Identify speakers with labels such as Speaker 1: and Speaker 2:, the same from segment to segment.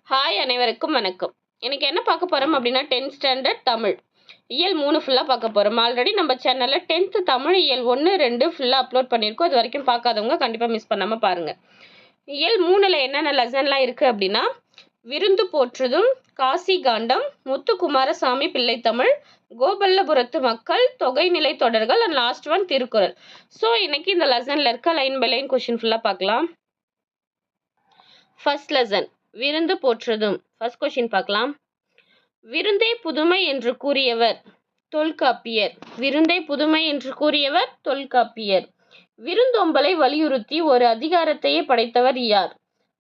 Speaker 1: Hi அனைவருக்கும் வணக்கம். இன்னைக்கு என்ன பார்க்க போகிறோம் அப்படின்னா 10th ஸ்டாண்டர்ட் தமிழ் இயல் 3 ஃபுல்லாக பார்க்க போகிறோம். ஆல்ரெடி நம்ம சேனலில் 10th தமிழ் இயல் 1, 2 ஃபுல்லாக அப்லோட் பண்ணியிருக்கோம். அது வரைக்கும் பார்க்காதவங்க கண்டிப்பாக மிஸ் பண்ணாமல் பாருங்கள். இயல் 3ல் என்னென்ன லெசன்லாம் இருக்குது அப்படின்னா விருந்து போற்றுதும், காசி காண்டம், முத்துக்குமாரசாமி பிள்ளை தமிழ், கோபல்லபுரத்து மக்கள், தொகைநிலை தொடர்கள் and last one Thirukkural. So இன்னைக்கு இந்த லெசனில் இருக்க லைன் பை லைன் கொஷின் ஃபுல்லாக பார்க்கலாம். ஃபர்ஸ்ட் லெசன் விருந்து போற்றுதும். ஃபர்ஸ்ட் கொஷின் பார்க்கலாம். விருந்தே புதுமை என்று கூறியவர் தொல்காப்பியர். விருந்தே புதுமை என்று கூறியவர் தொல்காப்பியர். விருந்தோம்பலை வலியுறுத்தி ஒரு அதிகாரத்தையே படைத்தவர் யார்?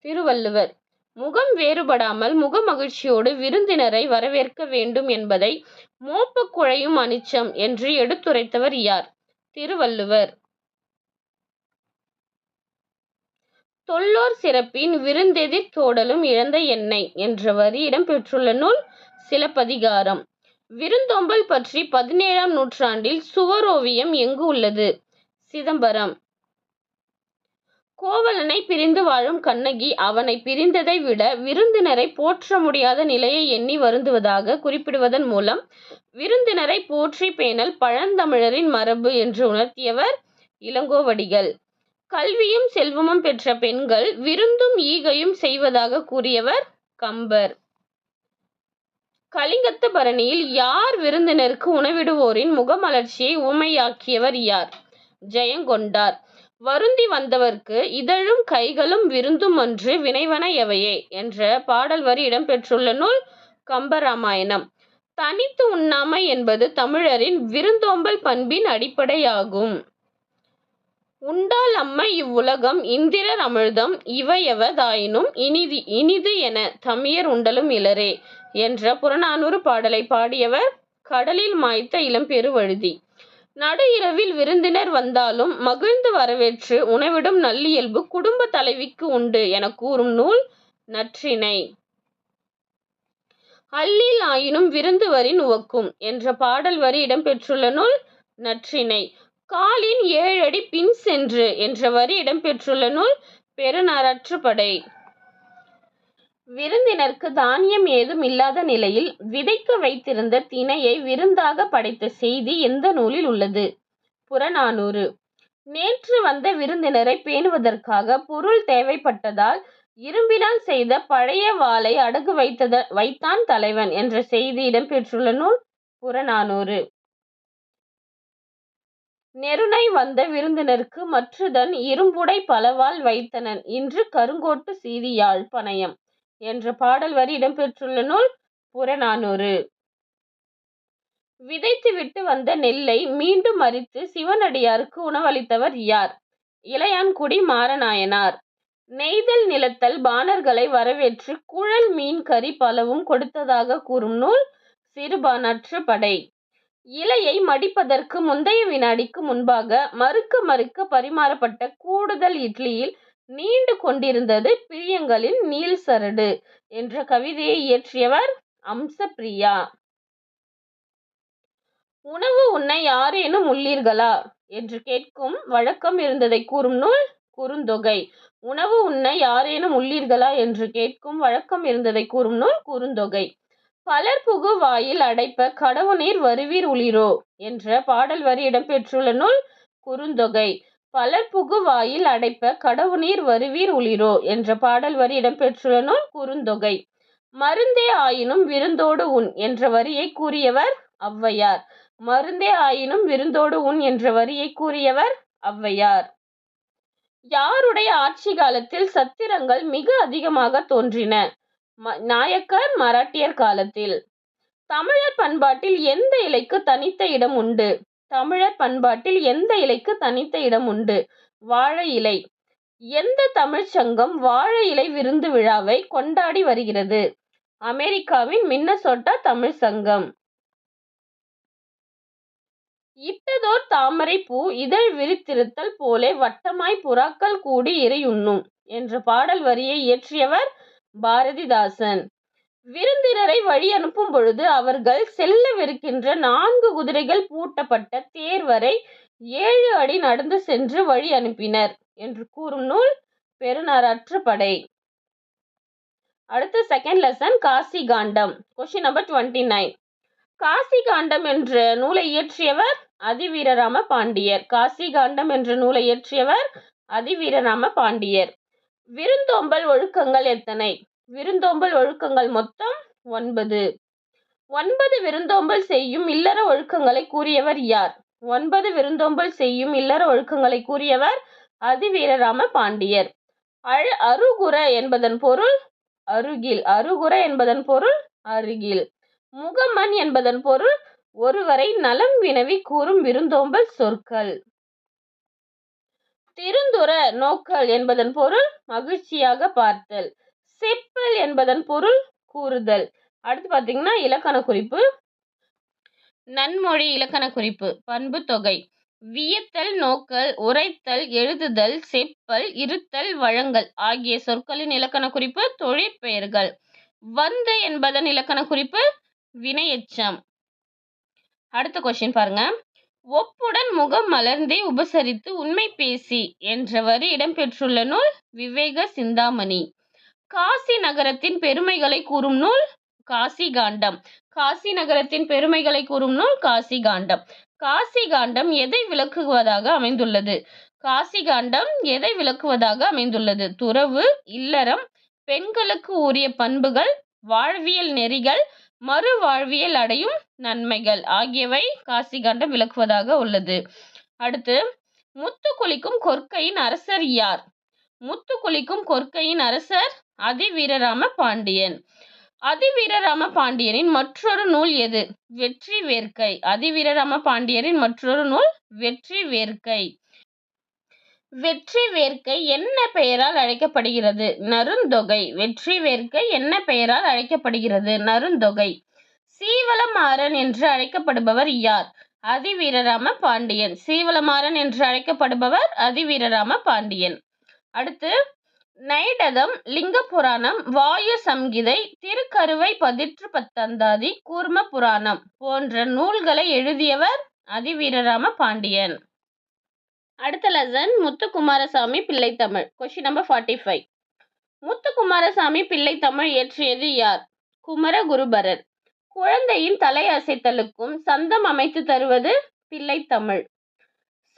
Speaker 1: திருவள்ளுவர். முகம் வேறுபடாமல் முக மகிழ்ச்சியோடு விருந்தினரை வரவேற்க வேண்டும் என்பதை மோப்ப குழையும் அனிச்சம் என்று எடுத்துரைத்தவர் யார்? திருவள்ளுவர். தொல்லோர் சிறப்பின் விருந்தெதிர் தோடலும் இழந்த எண்ணெய் என்ற வரி இடம்பெற்றுள்ள நூல் சிலப்பதிகாரம். விருந்தோம்பல் பற்றி 17ஆம் நூற்றாண்டில் சுவரோவியம் எங்கு உள்ளது? சிதம்பரம். கோவலனை பிரிந்து வாழும் கண்ணகி அவனை பிரிந்ததை விட விருந்தினரை போற்ற முடியாத நிலையை எண்ணி வருந்துவதாக குறிப்பிடுவதன் மூலம் விருந்தினரை போற்றி பேணல் பழந்தமிழரின் மரபு என்று உணர்த்தியவர் இளங்கோவடிகள். கல்வியும் செல்வமும் பெற்ற பெண்கள் விருந்தும் ஈகையும் செய்வதாக கூறியவர் கம்பர். கலிங்கத்து பரணியில் யார் விருந்தினருக்கு உணவிடுவோரின் முகமலர்ச்சியை உவமையாக்கியவர் யார்? ஜெயங்கொண்டார். வருந்தி வந்தவர்க்கு இதழும் கைகளும் விருந்தும் ஒன்று வினைவன எவையே என்ற பாடல் வரி இடம்பெற்றுள்ள நூல் கம்பராமாயணம். தனித்து உண்ணாமை என்பது தமிழரின் விருந்தோம்பல் பண்பின் அடிப்படையாகும். உண்டால் அம்ம இவ்வுலகம் இந்திரர் அமிழ்தம் இவையவ தாயினும் இனிது என தமியர் உண்டலும் இலரே என்ற புறநானூறு பாடலை பாடியவர் கடலில் மாய்த்த இளம்பெருவழுதி. நடு இரவில் விருந்தினர் வந்தாலும் மகிழ்ந்து வரவேற்று உணவிடும் நல்லியல்பு குடும்ப தலைவிக்கு உண்டு என கூறும் நூல் நற்றிணை. அல்லில் ஆயினும் விருந்து வரின் உவக்கும் என்ற பாடல் வரி இடம்பெற்றுள்ள நூல் நற்றிணை. காலின் 7 அடி பின் சென்று என்ற வரி இடம்பெற்றுள்ள நூல் பெருநறாற்றுப்படை. விருந்தினருக்கு தானியம் ஏதும் இல்லாத நிலையில் விதைக்க வைத்திருந்த திணையை விருந்தாக படைத்த செய்தி எந்த நூலில் உள்ளது? புறநானூறு. நேற்று வந்த விருந்தினரை பேணுவதற்காக பொருள் தேவைப்பட்டதால் இரும்பினால் செய்த பழைய வாளை அடகு வைத்தான் தலைவன் என்ற செய்தி இடம்பெற்றுள்ள நூல் புறநானூறு. நெருணை வந்த விருந்தினருக்கு மற்றுதன் இரும்புடை பலவால் வைத்தனன் இன்று கருங்கோட்டு சீறி யாழ் பணயம் என்ற பாடல் வரி இடம்பெற்றுள்ள நூல் புறநானூறு. விதைத்துவிட்டு வந்த நெல்லை மீண்டும் அரித்து சிவனடியாருக்கு உணவளித்தவர் யார்? இளையான்குடி மாரநாயனார். நெய்தல் நிலத்தல் பாணர்களை வரவேற்று குழல் மீன் கறி பலவும் கொடுத்ததாக கூறும் நூல் சிறுபானாற்றுப்படை. இலையை மடிப்பதற்கு முந்தைய வினாடிக்கு முன்பாக மறுக்க பரிமாறப்பட்ட கூடுதல் இட்லியில் நீண்டு கொண்டிருந்தது பிரியங்களின் நீள் சரடு என்ற கவிதையை இயற்றியவர் அம்சப்பிரியா. உணவு உண்ண யாரேனும் உள்ளீர்களா என்று கேட்கும் வழக்கம் இருந்ததை கூறும் நூல் குறுந்தொகை. உணவு உண்ண யாரேனும் உள்ளீர்களா என்று கேட்கும் வழக்கம் இருந்ததை கூறும் நூல் குறுந்தொகை. பலர் புகு வாயில் அடைப்ப கடவுநீர் வருவீர் உளிரோ என்ற பாடல் வரி இடம்பெற்றுள்ள நூல் குறுந்தொகை. பலர் புகு வாயில் அடைப்ப கடவுநீர் வருவீர் உளிரோ என்ற பாடல் வரி இடம்பெற்றுள்ள நூல் குறுந்தொகை. மருந்தே ஆயினும் விருந்தோடு உண் என்ற வரியை கூறியவர் ஔவையார். மருந்தே ஆயினும் விருந்தோடு உண் என்ற வரியை கூறியவர் ஔவையார். யாருடைய ஆட்சி காலத்தில் சத்திரங்கள் மிக அதிகமாக தோன்றின? நாயக்கர் மராட்டியர் காலத்தில். தமிழர் பண்பாட்டில் எந்த இலைக்கு தனித்த இடம் உண்டு? தமிழர் பண்பாட்டில் எந்த இலைக்கு தனித்த இடம் உண்டு? வாழை இலை. எந்த தமிழ்ச் சங்கம் வாழை இலை விருந்து விழாவை கொண்டாடி வருகிறது? அமெரிக்காவின் மின்னசோட்டா தமிழ் சங்கம். இட்டதோர் தாமரை பூ இதழ் விரித்திருத்தல் போலே வட்டமாய் புறாக்கள் கூடி இறையுண்ணும் என்ற பாடல் வரியை இயற்றியவர் பாரதிதாசன். விருந்தினரை வழி அனுப்பும் பொழுது அவர்கள் செல்லவிருக்கின்ற 4 குதிரைகள் பூட்டப்பட்ட தேர் வரை 7 அடி நடந்து சென்று வழி அனுப்பினர் என்று கூறும் நூல் பெருநறாற்றுப்படை. அடுத்து second lesson Kasi Kandam. Question number 29. Kasi Kandam என்ற நூலை இயற்றியவர் அதிவீரராம பாண்டியர். காசி காண்டம் என்ற நூலை இயற்றியவர் அதிவீரராம பாண்டியர். விருந்தோம்பல் ஒழுக்கங்கள் எத்தனை? விருந்தோம்பல் ஒழுக்கங்கள் மொத்தம் 9. 9 விருந்தோம்பல் செய்யும் இல்லற ஒழுக்கங்களை கூறியவர் யார்? 9 விருந்தோம்பல் செய்யும் இல்லற ஒழுக்கங்களை கூறியவர் அதிவீரராம பாண்டியர். அருகுற என்பதன் பொருள் அருகில். அருகுற என்பதன் பொருள் அருகில். முகமன் என்பதன் பொருள் ஒருவரை நலம் வினவி கூறும் விருந்தோம்பல் சொற்கள். திருந்துற நோக்கல் என்பதன் பொருள் மகிழ்ச்சியாக பார்த்தல். செப்பல் என்பதன் பொருள் கூறுதல். அடுத்து பார்த்தீங்கன்னா இலக்கண குறிப்பு. நன்மொழி இலக்கண குறிப்பு. பண்பு தொகை. வியத்தல், நோக்கல், உரைத்தல், எழுதுதல், செப்பல், இருத்தல், வழங்கல் ஆகிய சொற்களின் இலக்கண குறிப்பு தொழிற்பெயர்கள். வந்து என்பதன் இலக்கண குறிப்பு வினையெச்சம். அடுத்த கொஸ்டின் பாருங்க. ஒப்புடன் முகம் மலர்ந்தே உபசரித்து உண்மை பேசி என்ற வரி இடம்பெற்றுள்ள நூல் விவேக சிந்தாமணி. காசி நகரத்தின் பெருமைகளை கூறும் நூல் காசி காண்டம். காசி நகரத்தின் பெருமைகளை கூறும் நூல் காசி காண்டம். காசி காண்டம் எதை விளக்குவதாக அமைந்துள்ளது? காசி காண்டம் எதை விளக்குவதாக அமைந்துள்ளது? துறவு, இல்லறம், பெண்களுக்கு உரிய பண்புகள், வாழ்வியல் நெறிகள், மறு வாழ்வியல் அடையும் நன்மைகள் ஆகியவை காசி காண்டம் விளக்குவதாக உள்ளது. அடுத்து முத்து குளிக்கும் கொற்கையின் அரசர் யார்? முத்து குளிக்கும் கொற்கையின் அரசர் அதிவீரராம பாண்டியன். அதிவீரராம பாண்டியனின் மற்றொரு நூல் எது? வெற்றி வேர்க்கை. அதிவீரராம பாண்டியரின் மற்றொரு நூல் வெற்றி வேர்க்கை. வெற்றி வேர்க்கை என்ன பெயரால் அழைக்கப்படுகிறது? நருந்தொகை. வெற்றி வேர்க்கை என்ன பெயரால் அழைக்கப்படுகிறது? நருந்தொகை. சீவலமாறன் என்று அழைக்கப்படுபவர் யார்? அதிவீரராம பாண்டியன். சீவலமாறன் என்று அழைக்கப்படுபவர் அதிவீரராம பாண்டியன். அடுத்து நைடதம், லிங்க புராணம், வாயு சம்கிதை, திருக்கருவை பதிற்று பத்தந்தாதி, கூர்ம புராணம் போன்ற நூல்களை எழுதியவர் அதிவீரராம பாண்டியன். அடுத்த லெசன் முத்துக்குமாரசாமி பிள்ளைத்தமிழ். Question number 45. முத்துக்குமாரசாமி பிள்ளைத்தமிழ் இயற்றியது யார்? குமரகுருபரர். குழந்தையின் தலை அசைத்தலுக்கும் சந்தம் அமைத்து தருவது பிள்ளைத்தமிழ்.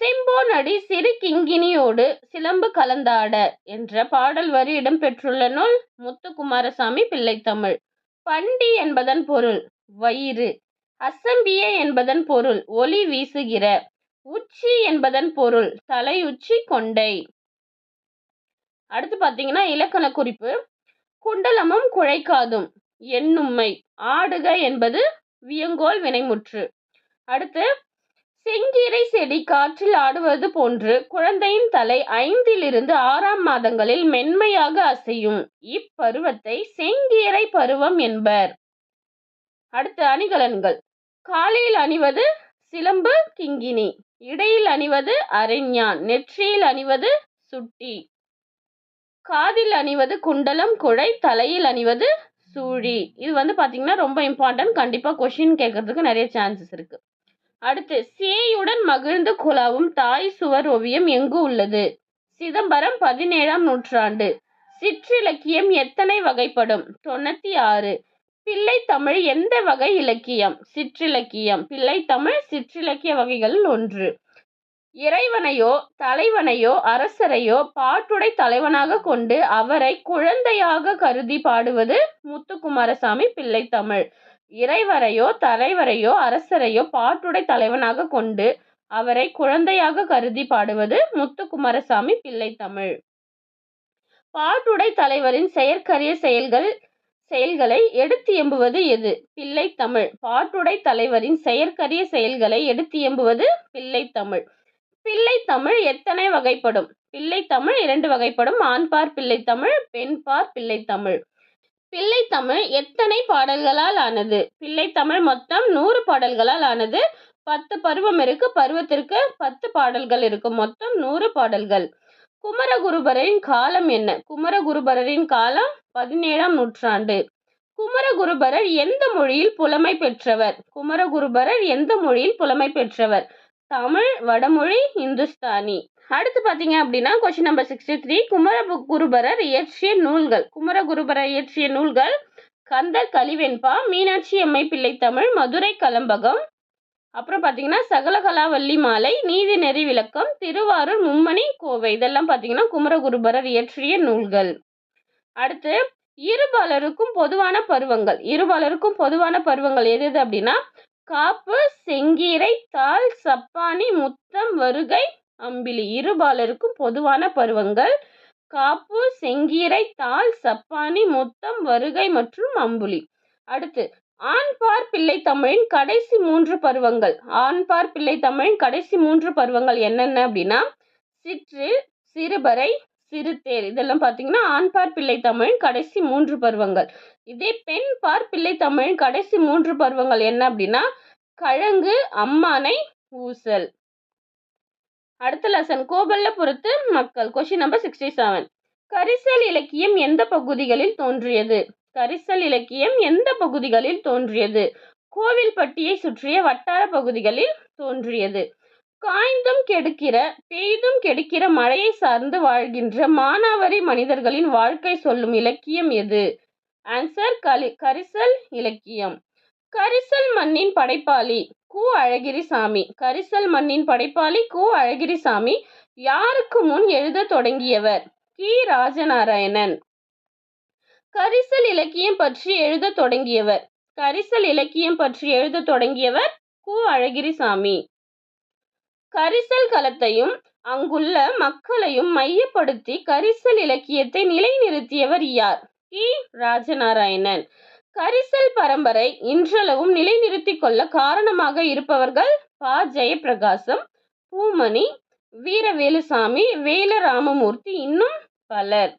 Speaker 1: செம்போனடி சிறு கிங்கினியோடு சிலம்பு கலந்தாட என்ற பாடல் வரி இடம்பெற்றுள்ள நூல் முத்துக்குமாரசாமி பிள்ளைத்தமிழ். பண்டி என்பதன் பொருள் வயிறு. அசம்பிய என்பதன் பொருள் ஒளி வீசுகிற. உச்சி என்பதன் பொருள் தலையுச்சி கொண்டை. அடுத்து பார்த்தீங்கன்னா இலக்கண குறிப்பு. குண்டலமும் குழைக்காதும் எண்ணும்மை. ஆடுக என்பது வியங்கோல் வினைமுற்று. அடுத்து செங்கீரை செடி காற்றில் ஆடுவது போன்று குழந்தையின் தலை 5 to 6 மாதங்களில் மென்மையாக அசையும். இப்பருவத்தை செங்கீரை பருவம் என்பர். அடுத்து அணிகலன்கள். காலில் அணிவது சிலம்பு கிங்கினி. இடையில் அணிவது அரைஞான். நெற்றியில் அணிவது சுட்டி. காதில் அணிவது குண்டலம் குழை. தலையில் அணிவது சூழி. இது பார்த்தீங்கன்னா ரொம்ப இம்பார்ட்டன்ட். கண்டிப்பாக கொஷின் கேட்கறதுக்கு நிறைய சான்சஸ் இருக்கு. அடுத்து சேயுடன் மகிழ்ந்து குலாவும் தாய் சுவர் ஓவியம் எங்கு உள்ளது? சிதம்பரம் 17ஆம் நூற்றாண்டு. சிற்றிலக்கியம் எத்தனை வகைப்படும்? 96. பிள்ளைத்தமிழ் எந்த வகை இலக்கியம்? சிற்றிலக்கியம். பிள்ளைத்தமிழ் சிற்றிலக்கிய வகைகளில் ஒன்று. இறைவனையோ தலைவனையோ அரசரையோ பாட்டுடை தலைவனாக கொண்டு அவரை குழந்தையாக கருதி பாடுவது முத்துக்குமாரசாமி பிள்ளைத்தமிழ். இறைவரையோ தலைவரையோ அரசரையோ பாட்டுடை தலைவனாக கொண்டு அவரை குழந்தையாக கருதி பாடுவது முத்துக்குமாரசாமி பிள்ளைத்தமிழ். பாட்டுடை தலைவரின் செயற்கரிய செயல்களை எடுத்து எம்புவது எது? பிள்ளைத்தமிழ். பாட்டுடை தலைவரின் செயற்கரிய செயல்களை எடுத்து எம்புவது பிள்ளைத்தமிழ். பிள்ளைத்தமிழ் எத்தனை வகைப்படும்? பிள்ளைத்தமிழ் 2 வகைப்படும். ஆண்பார் பிள்ளைத்தமிழ், பெண்பார் பிள்ளைத்தமிழ். பிள்ளைத்தமிழ் எத்தனை பாடல்களால் ஆனது? பிள்ளைத்தமிழ் மொத்தம் 100 பாடல்களால் ஆனது. 10 பருவம் இருக்கு. பருவத்திற்கு 10 பாடல்கள் இருக்கு. மொத்தம் 100 பாடல்கள். குமரகுருபரரின் காலம் என்ன? குமரகுருபரரின் காலம் 17ஆம் நூற்றாண்டு. குமரகுருபரர் எந்த மொழியில் புலமை பெற்றவர்? குமரகுருபரர் எந்த மொழியில் புலமை பெற்றவர்? தமிழ், வடமொழி, இந்துஸ்தானி. அடுத்து பார்த்தீங்க அப்படின்னா கொஸ்டின் நம்பர் 63 குமரகுருபரர் இயற்றிய நூல்கள். குமரகுருபரர் இயற்றிய நூல்கள் கந்தர் கலிவெண்பா, மீனாட்சி அம்மை பிள்ளை தமிழ், மதுரை கலம்பகம், அப்புறம் பார்த்தீங்கன்னா சகலகலாவல்லி மாலை, நீதி நெறி விளக்கம், திருவாரூர் மும்மணி கோவை. இதெல்லாம் பார்த்தீங்கன்னா குமரகுருபரர் இயற்றிய நூல்கள். அடுத்து இருபாலருக்கும் பொதுவான பருவங்கள். இருபாலருக்கும் பொதுவான பருவங்கள் எது எது அப்படின்னா காப்பு, செங்கீரை, தாள், சப்பானி, முத்தம், வருகை, அம்பிலி. இருபாலருக்கும் பொதுவான பருவங்கள் காப்பு, செங்கீரை, தாள், சப்பானி, முத்தம், வருகை மற்றும் அம்புலி. அடுத்து ஆண்பார் பிள்ளை தமிழின் கடைசி 3 பருவங்கள். ஆண்பார் பிள்ளை தமிழின் கடைசி 3 பருவங்கள் என்னென்ன அப்படின்னா சிற்றில், சிறுபறை, சிறுதேர். இதெல்லாம் பார்த்தீங்கன்னா ஆண்பார் பிள்ளை தமிழின் கடைசி 3 பருவங்கள். இதே பெண் பார் பிள்ளை தமிழின் கடைசி 3 பருவங்கள் என்ன அப்படின்னா கழங்கு, அம்மானை, ஊசல். அடுத்த லெசன் கோபல்லபுரத்து மக்கள். கொஸ்டின் நம்பர் 67 கரிசல் இலக்கியம் எந்த பகுதிகளில் தோன்றியது? கரிசல் இலக்கியம் எந்த பகுதிகளில் தோன்றியது? கோவில்பட்டியை சுற்றிய வட்டார பகுதிகளில் தோன்றியது. காய்ந்தும் கெடுக்கிற, பெய்தும் கெடுக்கிற மழையை சார்ந்து வாழ்கின்ற மானாவாரி மனிதர்களின் வாழ்க்கை சொல்லும் இலக்கியம் எது? ஆன்சர் கரிசல் இலக்கியம். கரிசல் மண்ணின் படைப்பாளி கு. அழகிரிசாமி. கரிசல் மண்ணின் படைப்பாளி கு. அழகிரிசாமி யாருக்கு முன் எழுத தொடங்கியவர்? கி. ராஜநாராயணன். கரிசல் இலக்கியம் பற்றி எழுத தொடங்கியவர்? கரிசல் இலக்கியம் பற்றி எழுத தொடங்கியவர் கு. அழகிரிசாமி. கரிசல் களத்தையும் அங்குள்ள மக்களையும் மையப்படுத்தி கரிசல் இலக்கியத்தை நிலைநிறுத்தியவர் யார்? கி. ராஜநாராயணன். கரிசல் பரம்பரை இன்றளவும் நிலைநிறுத்திக் கொள்ள காரணமாக இருப்பவர்கள் ப. ஜெயப்பிரகாசம், பூமணி, வீரவேலுசாமி, வேலராமமூர்த்தி, இன்னும் பலர்.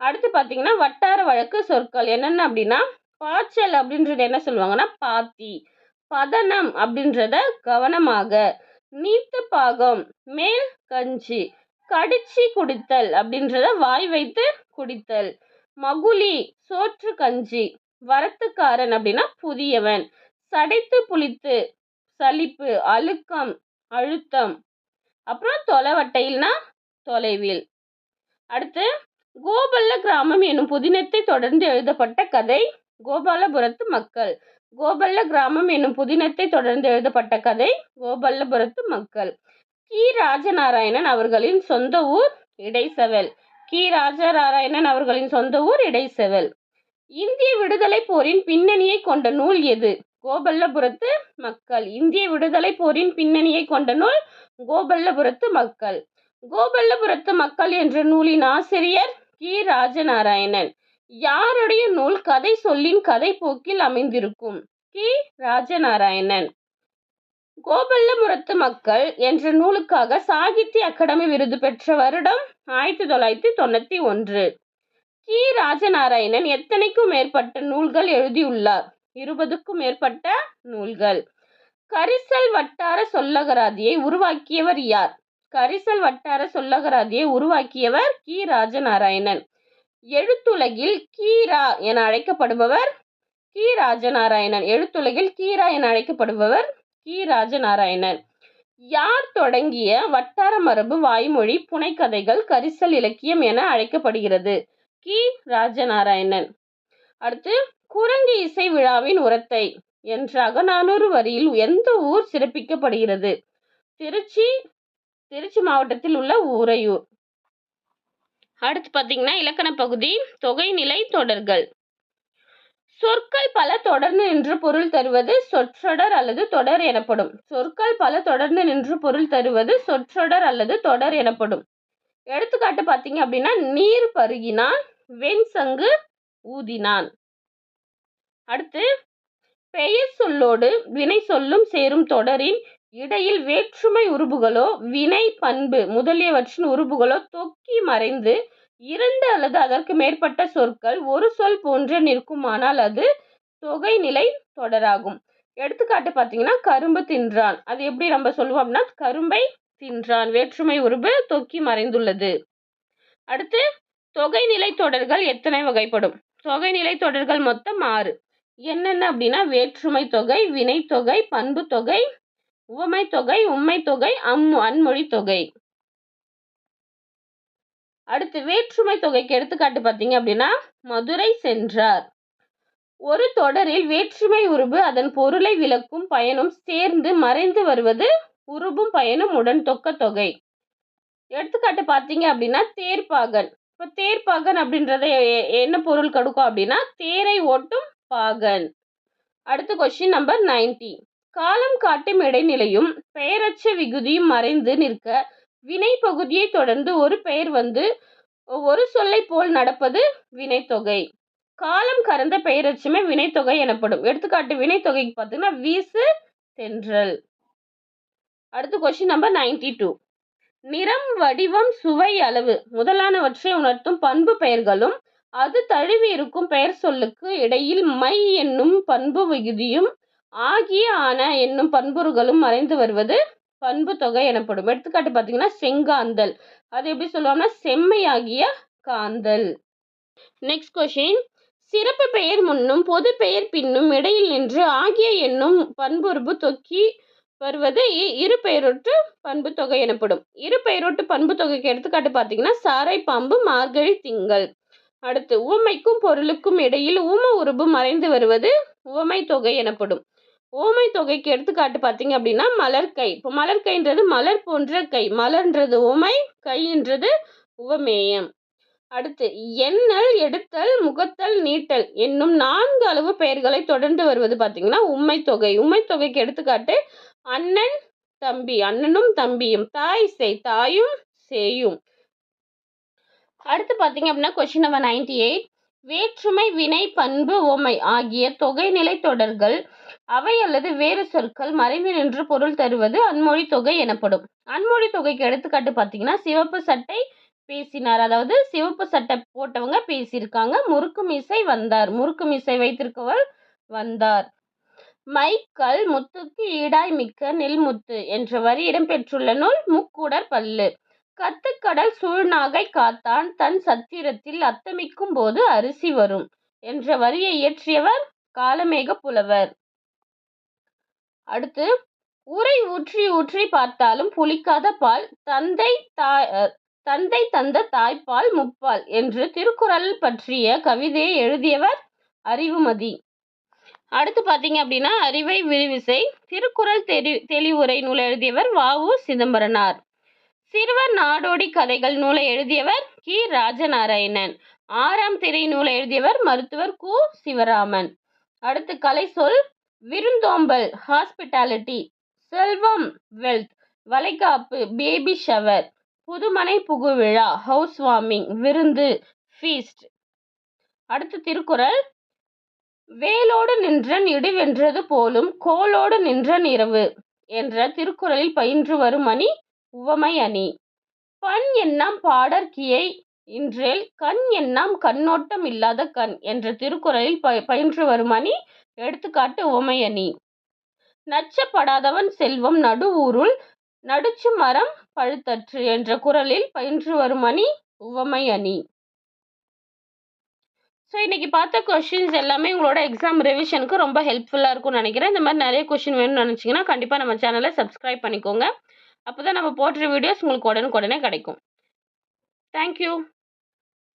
Speaker 1: அடுத்து பார்த்தீங்கன்னா வட்டார வழக்கு சொற்கள் என்னென்ன அப்படின்னா பாய்ச்சல் அப்படின்றது என்ன சொல்லுவாங்கன்னா பாத்தி, பதனம் அப்படின்றத கவனமாக, நீத்து பாகம் மேல் கஞ்சி, கடிச்சி குடித்தல் அப்படின்றத வாய் வைத்து குடித்தல், மகுளி சோற்று கஞ்சி, வரத்துக்காரன் அப்படின்னா புதியவன், சடைத்து புளித்து சலிப்பு, அழுக்கம் அழுத்தம், அப்புறம் தொலைவட்டையில்னா தொலைவில். அடுத்து கோபல்ல கிராமம் என்னும் புதினத்தை தொடர்ந்து எழுதப்பட்ட கதை கோபாலபுரத்து மக்கள். கோபல்ல கிராமம் என்னும் புதினத்தை தொடர்ந்து எழுதப்பட்ட கதை கோபல்லபுரத்து மக்கள். கி. ராஜநாராயணன் அவர்களின் சொந்த ஊர் இடைச்செவல். கி. ராஜநாராயணன் அவர்களின் சொந்த ஊர் இடைச்செவல். இந்திய விடுதலை போரின் பின்னணியை கொண்ட நூல் எது? கோபல்லபுரத்து மக்கள். இந்திய விடுதலை போரின் பின்னணியை கொண்ட நூல் கோபல்லபுரத்து மக்கள். கோபல்லபுரத்து மக்கள் என்ற நூலின் ஆசிரியர் கி. ராஜநாராயணன். யாருடைய நூல் கதை சொல்லின் கதை போக்கில் அமைந்திருக்கும்? கி. ராஜநாராயணன். கோபல்லபுரத்து மக்கள் என்ற நூலுக்காக சாகித்ய அகாடமி விருது பெற்ற வருடம் 1991. கி. ராஜநாராயணன் எத்தனைக்கும் மேற்பட்ட நூல்கள் எழுதியுள்ளார்? 20க்கும் மேற்பட்ட நூல்கள். கரிசல் வட்டார சொல்லகராதியை உருவாக்கியவர் யார்? கரிசல் வட்டார சொல்லகராதியை உருவாக்கியவர் கி. ராஜநாராயணன். எழுத்துலகில் கீரா என அழைக்கப்படுபவர் கி. ராஜநாராயணன். எழுத்துலகில் கீரா என அழைக்கப்படுபவர் கி. ராஜநாராயணன். யார் தொடங்கிய வட்டார மரபு வாய்மொழி புனைக்கதைகள் கரிசல் இலக்கியம் என அழைக்கப்படுகிறது? கி. ராஜநாராயணன். அடுத்து குரங்கு இசை விழாவின் உரத்தை என்ற அகநானூறு வரியில் எந்த ஊர் சிறப்பிக்கப்படுகிறது? திருச்சி மாவட்டத்தில் உள்ள உறையூர். அடுத்து பார்த்தீங்கன்னா இலக்கண பகுதி தொகைநிலை தொடர்கள். சொற்கள் பல தொடர்ந்து நின்று பொருள் தருவது சொற்றொடர் அல்லது தொடர் எனப்படும். சொற்கள் பல தொடர்ந்து நின்று பொருள் தருவது சொற்றொடர் அல்லது தொடர் எனப்படும். எடுத்துக்காட்டு பார்த்தீங்க அப்படின்னா நீர் பருகினான், வெண் சங்கு ஊதினான். அடுத்து பெயர் சொல்லோடு வினை சொல்லும் சேரும் தொடரின் இடையில் வேற்றுமை உருபுகளோ வினை பண்பு முதலியவற்றின் உருபுகளோ தொக்கி மறைந்து 2 அல்லது அதற்கு மேற்பட்ட சொற்கள் ஒரு சொல் போன்று நிற்குமானால் அது தொகைநிலை தொடராகும். எடுத்துக்காட்டு பார்த்தீங்கன்னா கரும்பு தின்றான். அது எப்படி நம்ம சொல்லுவோம் அப்படின்னா கரும்பை தின்றான், வேற்றுமை உருபு தொக்கி மறைந்துள்ளது. அடுத்து தொகைநிலை தொடர்கள் எத்தனை வகைப்படும்? தொகைநிலை தொடர்கள் மொத்தம் 6. என்னென்ன அப்படின்னா வேற்றுமை தொகை, வினை தொகை, பண்பு தொகை, உவமை தொகை, உம்மை தொகை, அன்மொழி தொகை. அடுத்து வேற்றுமை தொகைக்கு எடுத்துக்காட்டு பார்த்தீங்க அப்படின்னா மதுரை சென்றார். ஒரு தொடரில் வேற்றுமை உருபு அதன் பொருளை விளக்கும் பயனும் சேர்ந்து மறைந்து வருவது உருபும் பயனும் உடன் தொக்க தொகை. எடுத்துக்காட்டு பார்த்தீங்க அப்படின்னா தேர்ப்பாகன். இப்போ தேர்ப்பாகன் அப்படின்றத என்ன பொருள் கொடுக்கும் அப்படின்னா தேரை ஓட்டும் பாகன். அடுத்த கொஸ்டின் நம்பர் 90. காலம் காட்டும் இடைநிலையும் பெயரச்ச விகுதியும் மறைந்து நிற்க வினை பகுதியை தொடர்ந்து ஒரு பெயர் வந்து ஒரு சொல்லை போல் நடப்பது வினைத்தொகை. காலம் கறந்த பெயரச்சமே வினைத்தொகை எனப்படும். எடுத்துக்காட்டு வினைத்தொகைக்கு பார்த்தீங்கன்னா வீசு, தென்றல். அடுத்த கொஸ்டின் நம்பர் 92. நிறம், வடிவம், சுவை, அளவு முதலானவற்றை உணர்த்தும் பண்பு பெயர்களும் அது தழுவி இருக்கும் பெயர் சொல்லுக்கு இடையில் மை என்னும் பண்பு விகுதியும் ஆகிய ஆன என்னும் பண்புறுகளும் மறைந்து வருவது பண்பு தொகை எனப்படும். எடுத்துக்காட்டு பார்த்தீங்கன்னா செங்காந்தல். அது எப்படி சொல்லுவாங்கன்னா செம்மையாகிய காந்தல். Next question. சிறப்பு பெயர் முன்னும் பொது பெயர் பின்னும் இடையில் நின்று ஆகிய என்னும் பண்புறுப்பு தொக்கி வருவது இரு பெயரொட்டு பண்பு தொகை எனப்படும். இரு பெயரொட்டு பண்பு தொகைக்கு எடுத்துக்காட்டு பார்த்தீங்கன்னா சாரை பாம்பு, மார்கழி திங்கள். அடுத்து உவமைக்கும் பொருளுக்கும் இடையில் ஊம உருபு மறைந்து வருவது உவமை தொகை எனப்படும். ஓமை தொகைக்கு எடுத்துக்காட்டு பார்த்தீங்க அப்படின்னா மலர்கை. இப்போ மலர்கைன்றது மலர் போன்ற கை, மலர்ன்றது உவமை, கைன்றது உவமேயம். அடுத்து எண்ணல், எடுத்தல், முகத்தல், நீட்டல் என்னும் 4 அளவு பெயர்களை தொடர்ந்து வருவது பார்த்தீங்கன்னா உம்மை தொகை. உம்மை தொகைக்கு எடுத்துக்காட்டு அண்ணன், தம்பி, அண்ணனும் தம்பியும், தாய் செய், தாயும் சேயும். அடுத்து பார்த்தீங்க அப்படின்னா கொஸ்டின் நம்பர் 98. வேற்றுமை, வினை, பண்பு, ஓமை ஆகிய தொகைநிலை தொடர்கள் அவை அல்லது வேறு சொற்கள் மறைந்து நின்று பொருள் தருவது அன்மொழி தொகை எனப்படும். அன்மொழி தொகைக்கு எடுத்துக்காட்டு பார்த்தீங்கன்னா சிவப்பு சட்டை பேசினார். அதாவது சிவப்பு சட்டை போட்டவங்க பேசியிருக்காங்க. முறுக்கு மீசை வந்தார். முறுக்கு மீசை வைத்திருக்கவர் வந்தார். மைக்கல் முத்துக்கு ஈடாய் மிக்க நெல்முத்து என்ற வரி இடம்பெற்றுள்ள நூல் முக்கூடர் பல்லு. கத்துக்கடல் சூழ்நாகை காத்தான் தன் சத்திரத்தில் அத்தமிக்கும் போது அரிசி வரும் என்ற வரியை இயற்றியவர் காலமேக புலவர். அடுத்து ஊரை ஊற்றி ஊற்றி பார்த்தாலும் புளிக்காத பால், தந்தை தந்த தாய்ப்பால் முப்பால் என்று திருக்குறள் பற்றிய கவிதையை எழுதியவர் அறிவுமதி. அடுத்து பார்த்தீங்க அப்படின்னா அறிவை விரிவிசை. திருக்குறள் தெளிவுரை நூலை எழுதியவர் வ.உ. சிதம்பரனார். சிறுவர் நாடோடி கதைகள் நூலை எழுதியவர் கி. ராஜநாராயணன். 6ஆம் திரை நூலை எழுதியவர் மருத்துவர் கு. சிவராமன். அடுத்து கலை சொல். விருந்தோம்பல் ஹாஸ்பிட்டாலிட்டி, செல்வம் வெல்த், வளைகாப்பு பேபி ஷவர், புதுமனை புகுவிழா ஹவுஸ் வார்மிங், விருந்து ஃபீஸ்ட். அடுத்து திருக்குறள். வேலோடு நின்றன் இடுவென்றது போலும் கோலோடு நின்றன் இரவு என்ற திருக்குறளில் பயின்று வரும் அணி உவமை அணி. பண் எண்ணாம் பாடற்கியை இன்றேல் கண் எண்ணாம் கண்ணோட்டம் இல்லாத கண் என்ற திருக்குறளில் பயின்று வரும் அணி எடுத்துக்காட்டு உவமை அணி. நச்சப்படாதவன் செல்வம் நடுவூருள் நடுச்சு மரம் பழுத்தற்று என்ற குறளில் பயின்று வரும் அணி உவமை அணி. ஸோ இன்னைக்கு பார்த்த கொஸ்டின்ஸ் எல்லாமே உங்களோட எக்ஸாம் ரிவிஷனுக்கு ரொம்ப ஹெல்ப்ஃபுல்லாக இருக்கும்னு நினைக்கிறேன். இந்த மாதிரி நிறைய கொஸ்டின் வேணும்னு நினச்சிங்கன்னா கண்டிப்பாக நம்ம சேனலை சப்ஸ்கிரைப் பண்ணிக்கோங்க. அப்போ தான் நம்ம போடுற வீடியோஸ் உங்களுக்கு உடனுக்குடனே கிடைக்கும். தேங்க்யூ.